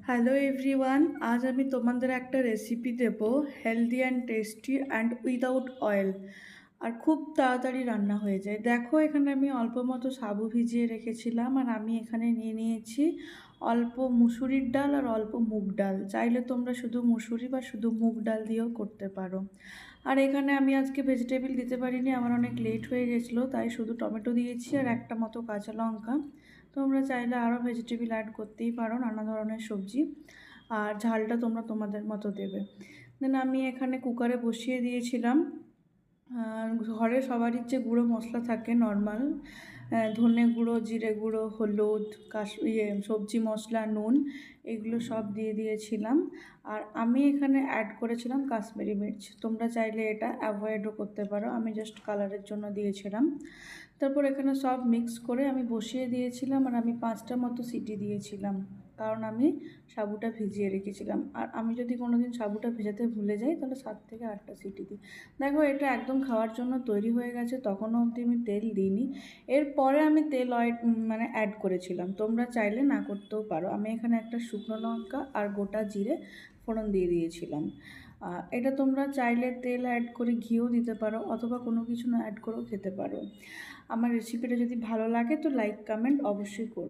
Hello everyone, আজ আমি তোমাদের একটা রেসিপি দেব, healthy and tasty and without oil, আর খুব তাড়াতাড়ি রান্না হয়ে যায়। দেখো, এখানে আমি অল্প মতো সাবু ভিজিয়ে রেখেছিলাম, আর আমি এখানে নিয়ে নিয়েছি অল্প মুসুরির ডাল আর অল্প মুগ ডাল। চাইলে তোমরা শুধু মুসুরি বা শুধু মুগ ডাল দিয়েও করতে পারো। আর এখানে আমি আজকে ভেজিটেবল দিতে পারিনি, আমার অনেক লেট হয়ে গেছিলো, তাই শুধু টমেটো দিয়েছি আর একটা মতো কাঁচা লঙ্কা। তোমরা চাইলে আরও ভেজিটেবল অ্যাড করতেই পারো, নানা ধরনের সবজি। আর ঝালটা তোমরা তোমাদের মতো দেবে। দেন আমি এখানে কুকারে বসিয়ে দিয়েছিলাম। ঘরে সবারই যে গুঁড়ো মশলা থাকে নর্মাল, ধনে গুঁড়ো, জিরে গুঁড়ো, হলুদ, সবজি মশলা, নুন, এগুলো সব দিয়ে দিয়েছিলাম। আর আমি এখানে অ্যাড করেছিলাম কাশ্মীরি মির্চ। তোমরা চাইলে এটা অ্যাভয়েডও করতে পারো, আমি জাস্ট কালারের জন্য দিয়েছিলাম। তারপর এখানে সব মিক্স করে আমি বসিয়ে দিয়েছিলাম, আর আমি 5টা মতো সিটি দিয়েছিলাম, কারণ আমি সাবুটা ভিজিয়ে রেখেছিলাম। আর আমি যদি কোনো দিন সাবুটা ভেজাতে ভুলে যাই তাহলে 7 থেকে 8টা সিটি দিই। দেখো, এটা একদম খাওয়ার জন্য তৈরি হয়ে গেছে, তখনও অবধি আমি তেল দিইনি। এরপরে আমি তেল অ্যাড করেছিলাম, তোমরা চাইলে না করতেও পারো। আমি এখানে একটা শুকনো লঙ্কা আর গোটা জিরে ফোড়ন দিয়ে দিয়েছিলাম। এটা তোমরা চাইলে তেল অ্যাড করে ঘিও দিতে পারো, অথবা কোনো কিছু না অ্যাড করেও খেতে পারো। আমার রেসিপিটা যদি ভালো লাগে তো লাইক কমেন্ট অবশ্যই করো।